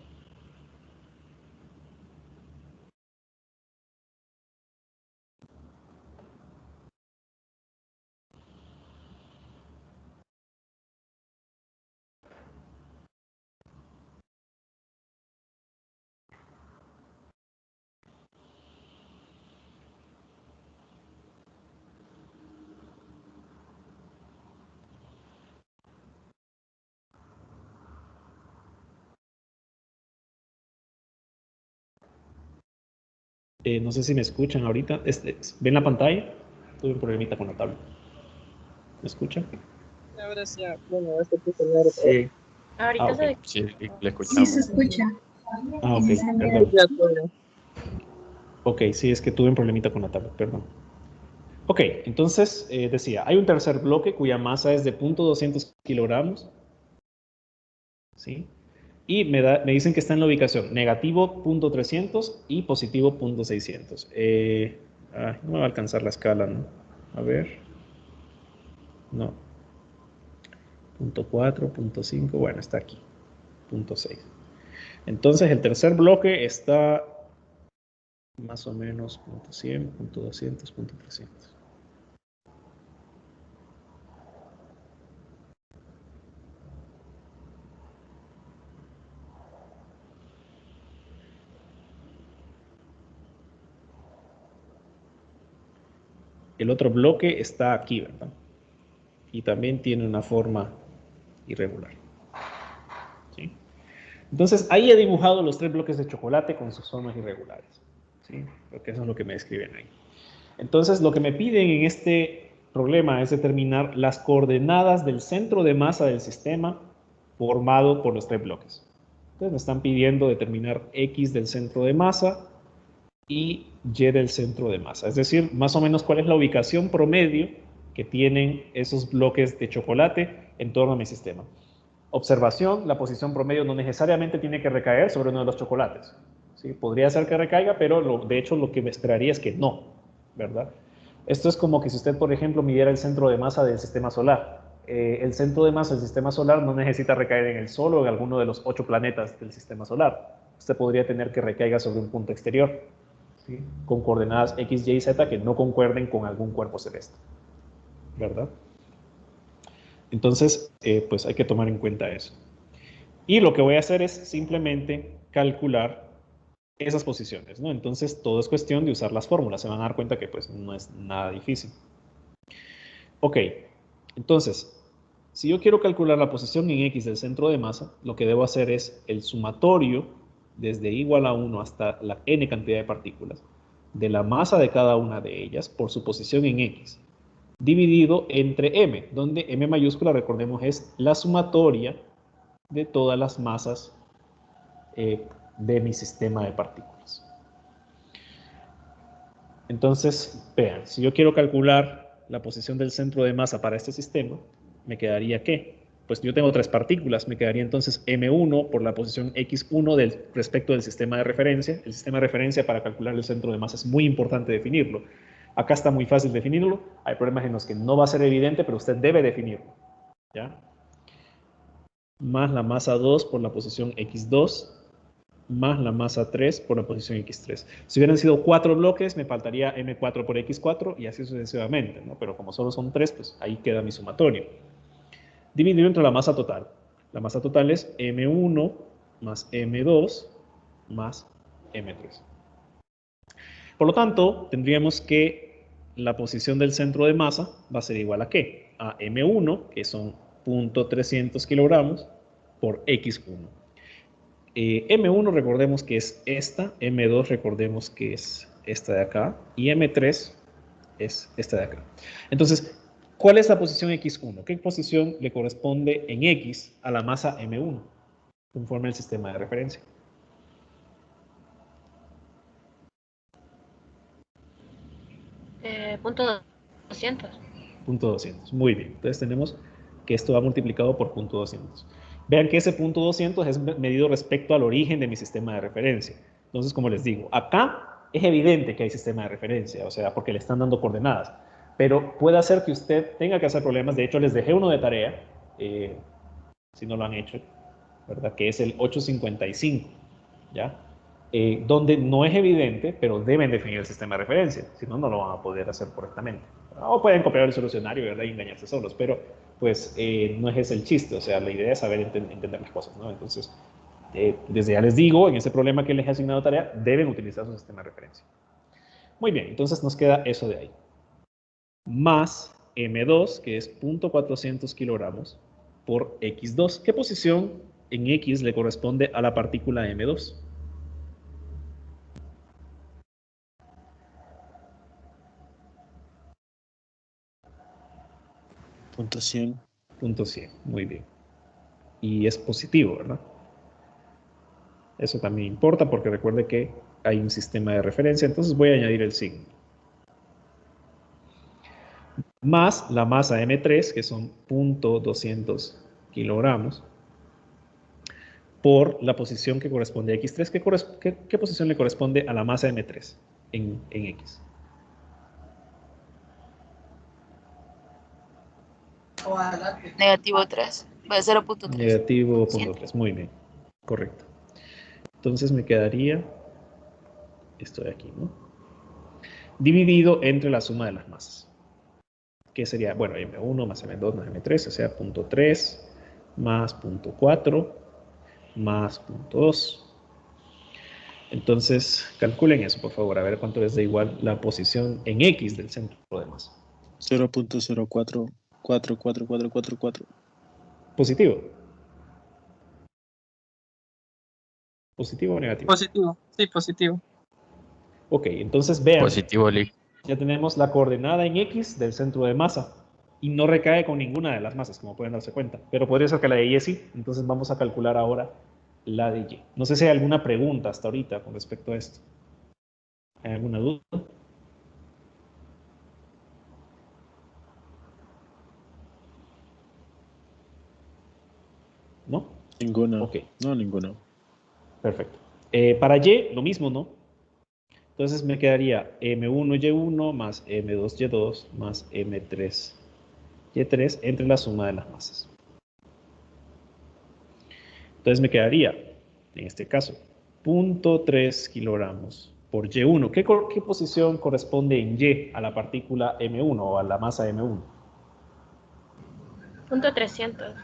Speaker 1: No sé si me escuchan ahorita. ¿Ven la pantalla? Tuve un problemita con la tablet. ¿Me escuchan?
Speaker 7: Ahora sí, bueno, este primero.
Speaker 6: Sí.
Speaker 4: Ahorita
Speaker 1: ok.
Speaker 3: Sí, le
Speaker 5: Sí
Speaker 3: escuchamos.
Speaker 5: se escucha.
Speaker 1: Ok, perdón. Ok, sí, es que tuve un problemita con la tablet, perdón. Ok, entonces decía, hay un tercer bloque cuya masa es de 0.200 kilogramos. ¿Sí? Y me dicen que está en la ubicación negativo 0.300 y positivo 0.600. No me va a alcanzar la escala, ¿no? A ver. No. 0.4, 0.5, bueno, está aquí. 0.6. Entonces el tercer bloque está más o menos 0.100, 0.200, 0.300. El otro bloque está aquí, ¿verdad? Y también tiene una forma irregular. ¿Sí? Entonces, ahí he dibujado los 3 bloques de chocolate con sus formas irregulares. ¿Sí? Porque eso es lo que me describen ahí. Entonces, lo que me piden en este problema es determinar las coordenadas del centro de masa del sistema formado por los 3 bloques. Entonces, me están pidiendo determinar X del centro de masa, y Y del centro de masa. Es decir, más o menos cuál es la ubicación promedio que tienen esos bloques de chocolate en torno a mi sistema. Observación, la posición promedio no necesariamente tiene que recaer sobre uno de los chocolates. ¿Sí? Podría ser que recaiga, pero de hecho lo que me esperaría es que no, ¿verdad? Esto es como que si usted, por ejemplo, midiera el centro de masa del sistema solar. El centro de masa del sistema solar no necesita recaer en el Sol o en alguno de los 8 planetas del sistema solar. Usted podría tener que recaiga sobre un punto exterior, ¿sí? Con coordenadas X, Y, Z que no concuerden con algún cuerpo celeste, ¿verdad? Entonces, pues hay que tomar en cuenta eso. Y lo que voy a hacer es simplemente calcular esas posiciones, ¿no? Entonces, todo es cuestión de usar las fórmulas. Se van a dar cuenta que pues no es nada difícil. Ok, entonces, si yo quiero calcular la posición en X del centro de masa, lo que debo hacer es el sumatorio desde igual a 1 hasta la n cantidad de partículas de la masa de cada una de ellas por su posición en X, dividido entre m, donde m mayúscula, recordemos, es la sumatoria de todas las masas de mi sistema de partículas. Entonces, vean, si yo quiero calcular la posición del centro de masa para este sistema, me quedaría ¿qué? Pues yo tengo 3 partículas, me quedaría entonces m1 por la posición x1 respecto del sistema de referencia. El sistema de referencia para calcular el centro de masa es muy importante definirlo. Acá está muy fácil definirlo, hay problemas en los que no va a ser evidente, pero usted debe definirlo, ¿ya? Más la masa 2 por la posición x2, más la masa 3 por la posición x3. Si hubieran sido 4 bloques, me faltaría m4 por x4 y así sucesivamente, ¿no? Pero como solo son 3, pues ahí queda mi sumatorio. Dividido entre la masa total. La masa total es m1 más m2 más m3. Por lo tanto, tendríamos que la posición del centro de masa va a ser igual a ¿qué? A m1, que son 0.300 kilogramos, por x1. M1 recordemos que es esta, M2 recordemos que es esta de acá, y M3 es esta de acá. Entonces, ¿cuál es la posición X1? ¿Qué posición le corresponde en X a la masa M1, conforme al sistema de referencia?
Speaker 4: Punto 200.
Speaker 1: Punto 200, muy bien. Entonces tenemos que esto va multiplicado por punto 200. Vean que ese punto 200 es medido respecto al origen de mi sistema de referencia. Entonces, como les digo, acá es evidente que hay sistema de referencia, o sea, porque le están dando coordenadas. Pero puede hacer que usted tenga que hacer problemas. De hecho, les dejé uno de tarea, si no lo han hecho, ¿verdad? Que es el 855, ¿ya? Donde no es evidente, pero deben definir el sistema de referencia, si no, no lo van a poder hacer correctamente. O pueden copiar el solucionario, ¿verdad? Y engañarse solos, pero pues no es ese el chiste, o sea, la idea es saber entender las cosas, ¿no? Entonces, desde ya les digo, en ese problema que les he asignado tarea, deben utilizar su sistema de referencia. Muy bien, entonces nos queda eso de ahí. Más M2, que es 0.400 kilogramos, por X2. ¿Qué posición en X le corresponde a la partícula M2?
Speaker 8: Punto 100.
Speaker 1: Punto 100, muy bien. Y es positivo, ¿verdad? Eso también importa porque recuerde que hay un sistema de referencia, entonces voy a añadir el signo. Más la masa M3, que son 0.200 kilogramos, por la posición que corresponde a X3. ¿Qué posición le corresponde a la masa M3 en X?
Speaker 2: Negativo 3. Va a 0.3.
Speaker 1: Negativo 0.3, muy bien, correcto. Entonces me quedaría esto de aquí, ¿no? Dividido entre la suma de las masas. Que sería, bueno, M1 más M2 más M3, o sea, 0.3 más 0.4 más 0.2. Entonces, calculen eso, por favor, a ver cuánto les da igual la posición en X del centro de masa.
Speaker 8: 0.04444444.
Speaker 1: ¿Positivo? ¿Positivo o negativo?
Speaker 7: Positivo, sí, positivo.
Speaker 1: Ok, entonces vean.
Speaker 3: Positivo, Lick.
Speaker 1: Ya tenemos la coordenada en X del centro de masa. Y no recae con ninguna de las masas, como pueden darse cuenta. Pero podría ser que la de Y sí. Entonces vamos a calcular ahora la de Y. No sé si hay alguna pregunta hasta ahorita con respecto a esto. ¿Hay alguna duda? ¿No?
Speaker 8: Ninguna.
Speaker 1: Ok,
Speaker 8: No, ninguna.
Speaker 1: perfecto. Para Y, lo mismo, ¿no? Entonces me quedaría M1Y1 más M2Y2 más M3Y3 entre la suma de las masas. Entonces me quedaría, en este caso, 0.3 kilogramos por Y1. ¿Qué posición corresponde en Y a la partícula M1 o a la masa M1?
Speaker 4: Punto 300.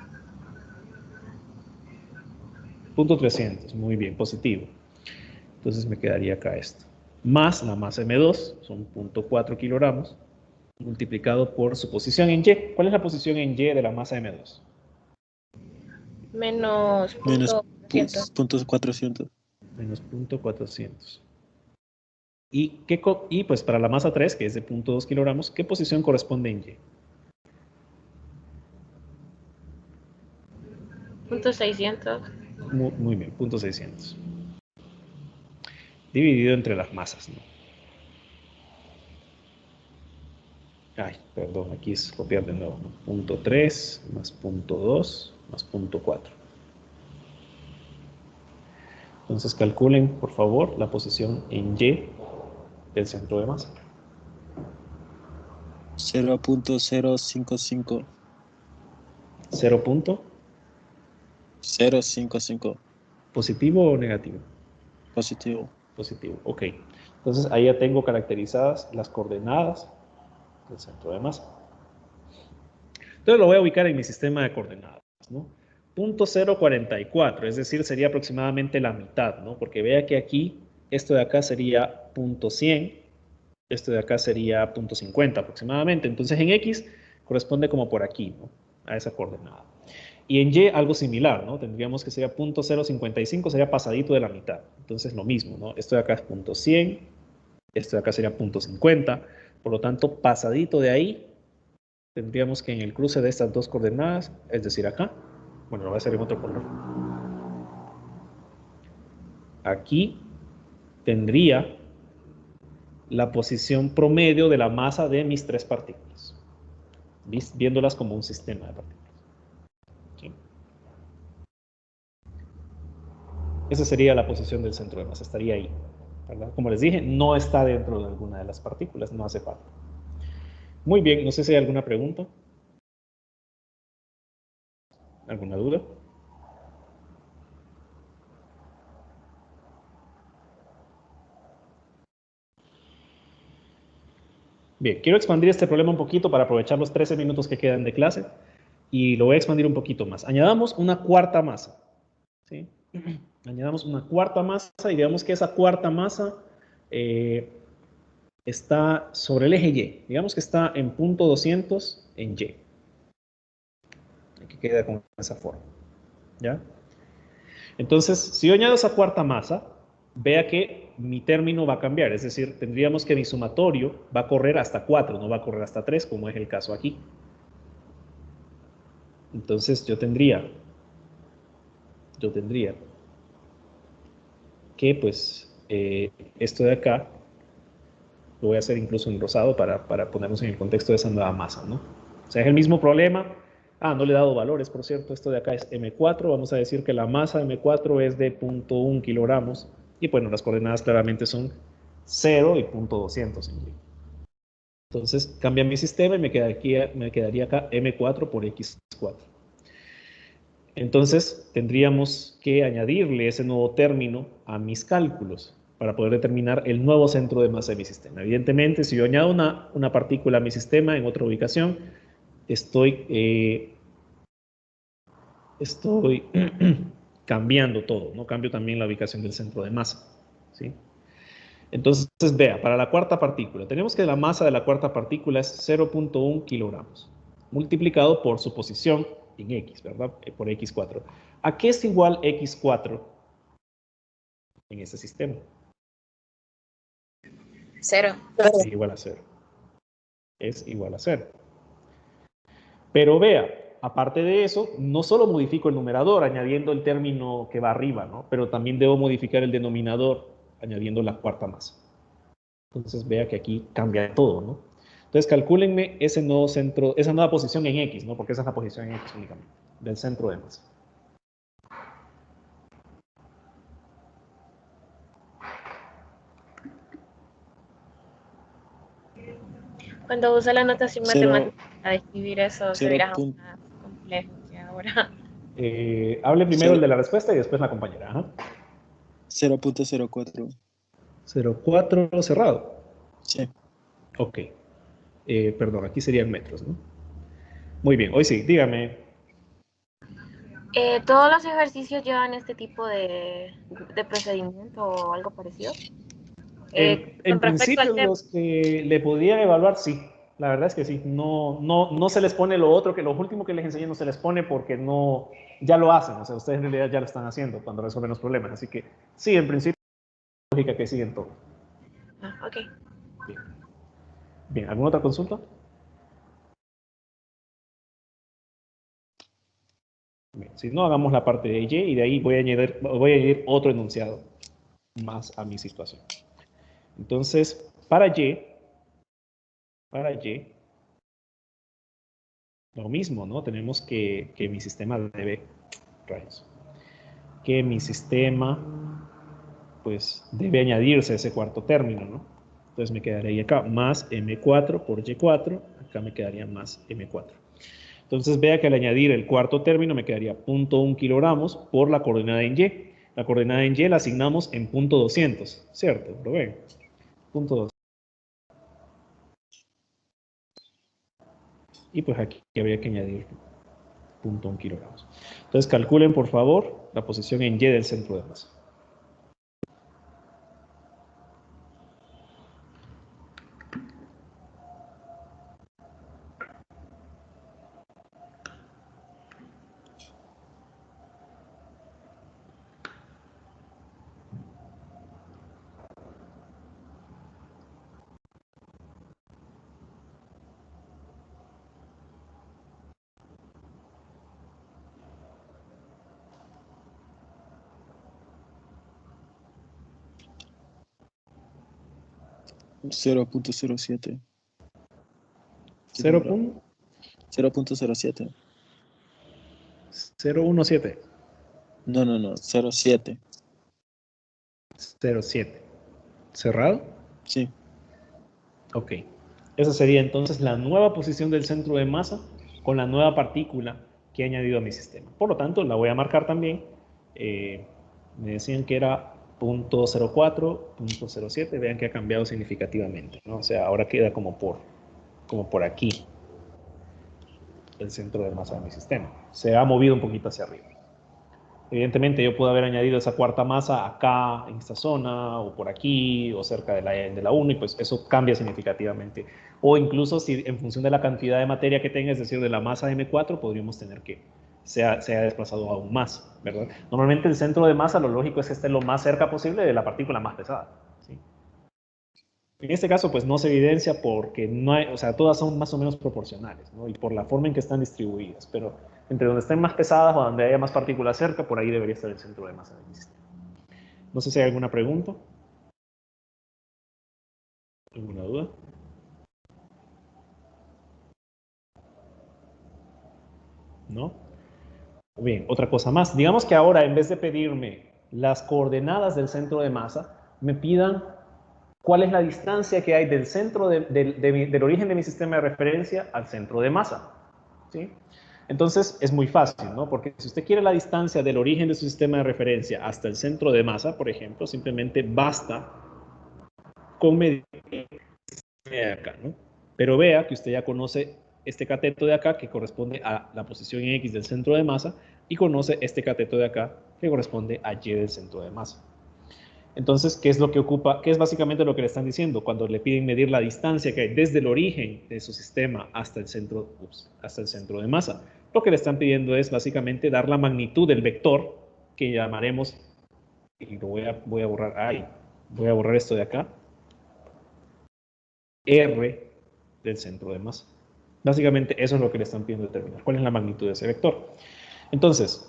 Speaker 1: Punto 300, muy bien, positivo. Entonces me quedaría acá esto. Más la masa M2, son 0.4 kilogramos, multiplicado por su posición en Y. ¿Cuál es la posición en Y de la masa M2?
Speaker 4: Menos
Speaker 8: Menos
Speaker 4: punto 400.
Speaker 8: puntos 400.
Speaker 1: Menos 0.400. Y pues para la masa 3, que es de 0.2 kilogramos, ¿qué posición corresponde en Y?
Speaker 4: Punto 600.
Speaker 1: Muy bien, 0.600. Dividido entre las masas, ¿no? Ay, perdón, aquí es copiar de nuevo, ¿no? 0.3 más 0.2 más 0.4. Entonces calculen, por favor, la posición en Y del centro de masa.
Speaker 8: 0.055.
Speaker 1: 0.
Speaker 8: 055.
Speaker 1: ¿Positivo o negativo?
Speaker 8: Positivo.
Speaker 1: Positivo, ok. Entonces ahí ya tengo caracterizadas las coordenadas del centro de masa. Entonces lo voy a ubicar en mi sistema de coordenadas, ¿no? 0.044, es decir, sería aproximadamente la mitad, ¿no? Porque vea que aquí, esto de acá sería 0.100, esto de acá sería 0.50 aproximadamente. Entonces en X corresponde como por aquí, ¿no? A esa coordenada. Y en Y algo similar, ¿no? Tendríamos que sería 0.055, sería pasadito de la mitad. Entonces lo mismo, ¿no? Esto de acá es 0.100, esto de acá sería 0.50, por lo tanto, pasadito de ahí, tendríamos que en el cruce de estas dos coordenadas, es decir, acá, bueno, lo voy a hacer en otro color. Aquí tendría la posición promedio de la masa de mis tres partículas, viéndolas como un sistema de partículas. ¿Sí? Esa sería la posición del centro de masa, estaría ahí, ¿verdad? Como les dije, no está dentro de alguna de las partículas, no hace falta. Muy bien, no sé si hay alguna pregunta. ¿Alguna duda? Bien, quiero expandir este problema un poquito para aprovechar los 13 minutos que quedan de clase y lo voy a expandir un poquito más. Añadamos una cuarta masa, ¿sí? Añadamos una cuarta masa y digamos que esa cuarta masa está sobre el eje Y. Digamos que está en punto 200 en Y. Que queda con esa forma, ¿ya? Entonces, si yo añado esa cuarta masa, vea que mi término va a cambiar, es decir, tendríamos que mi sumatorio va a correr hasta 4, no va a correr hasta 3, como es el caso aquí. Entonces yo tendría que, pues, esto de acá, lo voy a hacer incluso en rosado para ponernos en el contexto de esa nueva masa, ¿no? O sea, es el mismo problema. Ah, no le he dado valores, por cierto. Esto de acá es M4. Vamos a decir que la masa de M4 es de 0.1 kilogramos. Y bueno, las coordenadas claramente son 0 y 0.200 en Y. Entonces, cambia mi sistema y me quedaría acá M4 por X4. Entonces, tendríamos que añadirle ese nuevo término a mis cálculos para poder determinar el nuevo centro de masa de mi sistema. Evidentemente, si yo añado una partícula a mi sistema en otra ubicación, estoy cambiando todo, ¿no? Cambio también la ubicación del centro de masa, ¿sí? Entonces, vea, para la cuarta partícula, tenemos que la masa de la cuarta partícula es 0.1 kilogramos, multiplicado por su posición en X, ¿verdad? Por X4. ¿A qué es igual X4 en este sistema?
Speaker 4: 0.
Speaker 1: Es igual a 0. Es igual a 0. Pero vea, aparte de eso, no solo modifico el numerador añadiendo el término que va arriba, ¿no? Pero también debo modificar el denominador añadiendo la cuarta masa. Entonces vea que aquí cambia todo, ¿no? Entonces calcúlenme ese nuevo centro, esa nueva posición en X, ¿no? Porque esa es la posición en X únicamente, del centro de masa.
Speaker 4: Cuando usa la notación
Speaker 8: Cero-
Speaker 4: matemática para describir eso, se
Speaker 8: cero
Speaker 4: dirá
Speaker 8: pun-
Speaker 4: más complejo que ahora.
Speaker 1: Hable primero
Speaker 8: Cero.
Speaker 1: el de la respuesta y después la compañera. Ajá.
Speaker 8: 0.04.
Speaker 1: 0,4 cerrado.
Speaker 8: Sí.
Speaker 1: Ok. Perdón, aquí serían metros, ¿no? Muy bien, hoy sí, dígame.
Speaker 4: ¿Todos los ejercicios llevan este tipo de procedimiento o algo parecido?
Speaker 1: En
Speaker 4: Con respecto al
Speaker 1: principio,
Speaker 4: tema.
Speaker 1: los que le podían evaluar, sí. La verdad es que sí. No se les pone lo otro, que lo último que les enseñé no se les pone porque no, ya lo hacen. O sea, ustedes en realidad ya lo están haciendo cuando resuelven los problemas. Así que sí, en principio, lógica que siguen todo.
Speaker 4: Ah, ok.
Speaker 1: Bien. Bien, ¿alguna otra consulta? Bien, si no, hagamos la parte de Y y de ahí voy a añadir otro enunciado más a mi situación. Entonces, para Y, lo mismo, ¿no? Tenemos que mi sistema debe, rayos, que mi sistema, pues, debe añadirse ese cuarto término, ¿no? Entonces me quedaría acá más M4 por Y4, acá me quedaría más M4. Entonces vea que al añadir el cuarto término me quedaría 0.1 kilogramos por la coordenada en Y. La coordenada en Y la asignamos en 0.200, ¿cierto? ¿Lo ven? 0.200. Y pues aquí habría que añadir 0.1 kilogramos. Entonces calculen por favor la posición en Y del centro de masa.
Speaker 8: Cero punto cero siete.
Speaker 1: 0.017.
Speaker 8: 0.007. No. 07.
Speaker 1: 0.7. ¿Cerrado?
Speaker 8: Sí.
Speaker 1: Ok. Esa sería entonces la nueva posición del centro de masa con la nueva partícula que he añadido a mi sistema. Por lo tanto, la voy a marcar también. Me decían que era 0.04, 0.07. Vean que ha cambiado significativamente, ¿no? O sea, ahora queda como por aquí el centro de masa de mi sistema. Se ha movido un poquito hacia arriba. Evidentemente yo puedo haber añadido esa cuarta masa acá, en esta zona, o por aquí, o cerca de la 1, y pues eso cambia significativamente. O incluso si en función de la cantidad de materia que tenga, es decir, de la masa M4, podríamos tener que se ha desplazado aún más, ¿verdad? Normalmente el centro de masa, lo lógico es que esté lo más cerca posible de la partícula más pesada, ¿sí? En este caso, pues no se evidencia porque no hay, o sea, todas son más o menos proporcionales, ¿no? Y por la forma en que están distribuidas, pero entre donde estén más pesadas o donde haya más partículas cerca, por ahí debería estar el centro de masa del sistema. No sé si hay alguna pregunta. ¿Alguna duda? ¿No? Bien, otra cosa más. Digamos que ahora, en vez de pedirme las coordenadas del centro de masa, me pidan cuál es la distancia que hay del centro del origen de mi sistema de referencia al centro de masa, ¿sí? Entonces es muy fácil, ¿no? Porque si usted quiere la distancia del origen de su sistema de referencia hasta el centro de masa, por ejemplo, simplemente basta con medir de acá, ¿no? Pero vea que usted ya conoce este cateto de acá que corresponde a la posición en X del centro de masa y conoce este cateto de acá que corresponde a Y del centro de masa. Entonces, ¿qué es lo que ocupa? ¿Qué es básicamente lo que le están diciendo cuando le piden medir la distancia que hay desde el origen de su sistema hasta el centro de masa? Lo que le están pidiendo es básicamente dar la magnitud del vector que llamaremos, y lo voy a borrar esto de acá, R del centro de masa. Básicamente eso es lo que le están pidiendo determinar. ¿Cuál es la magnitud de ese vector? Entonces,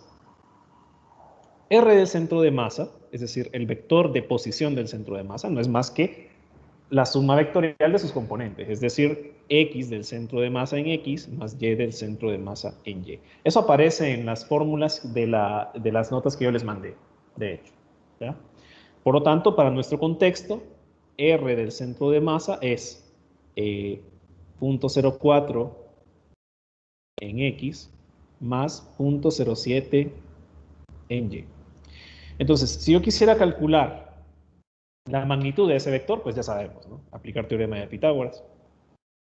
Speaker 1: R del centro de masa, es decir, el vector de posición del centro de masa, no es más que la suma vectorial de sus componentes, es decir, x del centro de masa en x más y del centro de masa en y. Eso aparece en las fórmulas de las notas que yo les mandé, de hecho. ¿Ya? Por lo tanto, para nuestro contexto, R del centro de masa es 0.04 en x más 0.07 en y. Entonces, si yo quisiera calcular la magnitud de ese vector, pues ya sabemos, ¿no? Aplicar teorema de Pitágoras.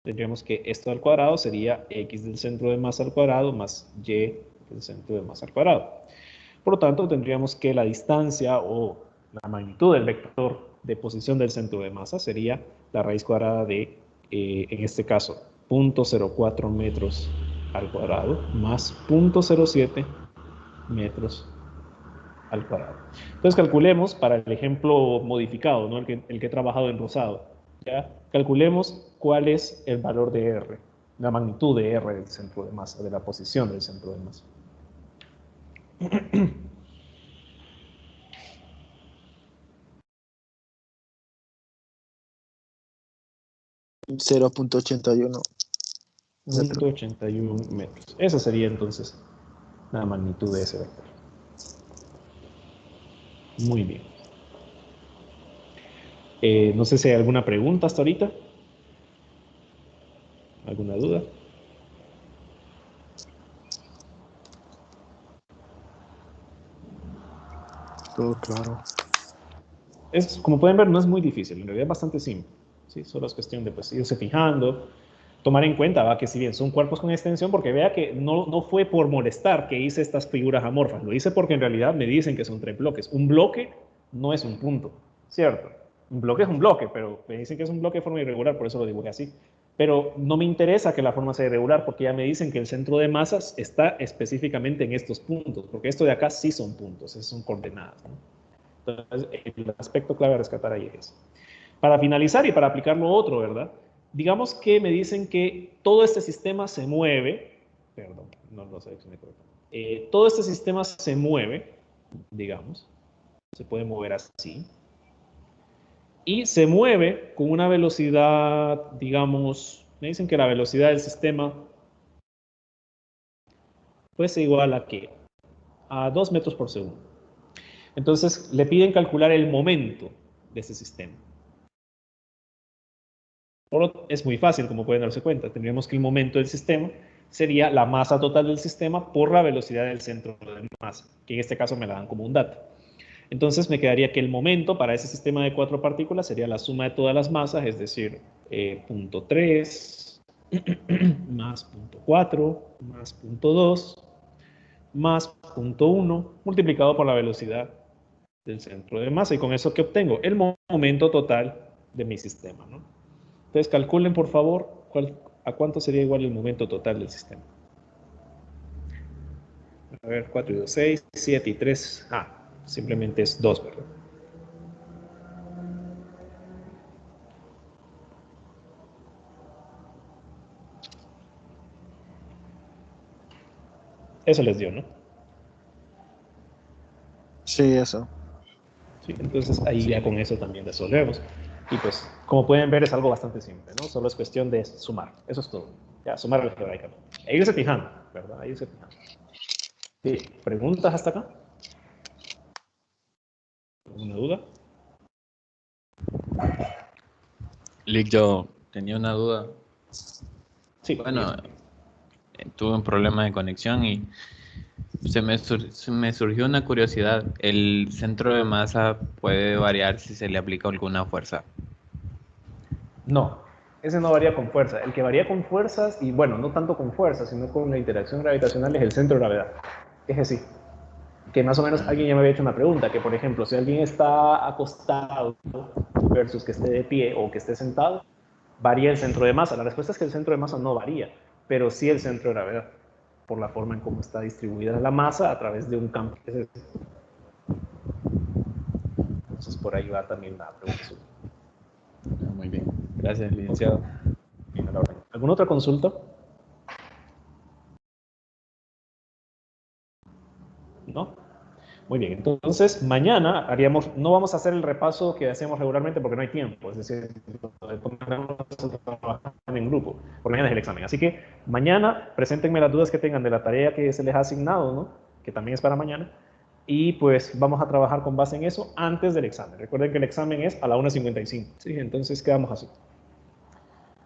Speaker 1: Tendríamos que esto al cuadrado sería x del centro de masa al cuadrado más y del centro de masa al cuadrado. Por lo tanto, tendríamos que la distancia o la magnitud del vector de posición del centro de masa sería la raíz cuadrada de, en este caso, 0.04 metros al cuadrado más 0.07 metros al cuadrado. Entonces calculemos para el ejemplo modificado, ¿no? el que he trabajado en rosado. ¿Ya? Calculemos cuál es el valor de R, la magnitud de R del centro de masa, de la posición del centro de masa.
Speaker 8: 0.81 metros.
Speaker 1: 0.81 metros. Esa sería entonces la magnitud de ese vector. Muy bien. No sé si hay alguna pregunta hasta ahorita. ¿Alguna duda?
Speaker 8: Todo claro.
Speaker 1: Como pueden ver, no es muy difícil. En realidad es bastante simple. ¿Sí? Solo es cuestión de pues, irse fijando. Tomar en cuenta ¿va? Que si bien son cuerpos con extensión, porque vea que no fue por molestar que hice estas figuras amorfas. Lo hice porque en realidad me dicen que son 3 bloques. Un bloque no es un punto, ¿cierto? Un bloque es un bloque, pero me dicen que es un bloque de forma irregular, por eso lo dibujé así. Pero no me interesa que la forma sea irregular, porque ya me dicen que el centro de masas está específicamente en estos puntos, porque esto de acá sí son puntos, esas son coordenadas, ¿no? Entonces, el aspecto clave a rescatar ahí es. Para finalizar y para aplicar lo otro, ¿verdad? Digamos que me dicen que todo este sistema se mueve, perdón, no lo seleccioné correctamente. Todo este sistema se mueve, digamos, se puede mover así, y se mueve con una velocidad, digamos, me dicen que la velocidad del sistema puede ser igual a ¿qué? A 2 metros por segundo. Entonces, le piden calcular el momento de ese sistema. Es muy fácil, como pueden darse cuenta. Tendríamos que el momento del sistema sería la masa total del sistema por la velocidad del centro de masa, que en este caso me la dan como un dato. Entonces me quedaría que el momento para ese sistema de 4 partículas sería la suma de todas las masas, es decir, 0.3 más 0.4 más 0.2 más 0.1 multiplicado por la velocidad del centro de masa. Y con eso, ¿qué obtengo? El momento total de mi sistema, ¿no? Entonces calculen, por favor, a cuánto sería igual el momento total del sistema. A ver, 4 y 2, 6, 7 y 3. Simplemente es 2, ¿verdad? Eso les dio, ¿no?
Speaker 8: Sí, eso.
Speaker 1: Sí, entonces ahí ya con eso también resolvemos. Y pues, como pueden ver, es algo bastante simple, ¿no? Solo es cuestión de sumar. Eso es todo. Ya, sumar algebraicamente. E irse fijando, ¿verdad? E irse fijando. Sí, ¿preguntas hasta acá? ¿Alguna duda?
Speaker 3: Lick, yo tenía una duda.
Speaker 1: Sí.
Speaker 3: Bueno, tuve un problema de conexión y se me surgió una curiosidad. ¿El centro de masa puede variar si se le aplica alguna fuerza?
Speaker 1: No, ese no varía con fuerza. El que varía con fuerzas, y bueno, no tanto con fuerza, sino con la interacción gravitacional, es el centro de gravedad. Es decir, que más o menos alguien ya me había hecho una pregunta, que por ejemplo, si alguien está acostado versus que esté de pie o que esté sentado, varía el centro de masa. La respuesta es que el centro de masa no varía, pero sí el centro de gravedad, por la forma en cómo está distribuida la masa a través de un campo. Entonces por ahí va también la pregunta.
Speaker 3: Muy bien. Gracias, licenciado.
Speaker 1: Bien, a la orden. ¿Alguna otra consulta? ¿No? Muy bien, entonces mañana no vamos a hacer el repaso que hacemos regularmente porque no hay tiempo, es decir, ponemos a trabajar en grupo, porque mañana es el examen. Así que mañana preséntenme las dudas que tengan de la tarea que se les ha asignado, ¿no? Que también es para mañana, y pues vamos a trabajar con base en eso antes del examen. Recuerden que el examen es a la 1:55, ¿sí? Entonces quedamos así.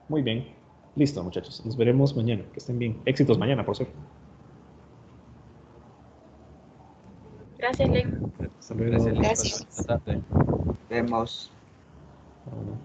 Speaker 1: Muy bien, listo muchachos, nos veremos mañana, que estén bien. Éxitos mañana, por cierto.
Speaker 4: Gracias, Ley.
Speaker 1: Hasta luego.
Speaker 3: Gracias.
Speaker 2: Gracias.
Speaker 3: Buenas tardes.
Speaker 6: Vemos.
Speaker 1: Bueno.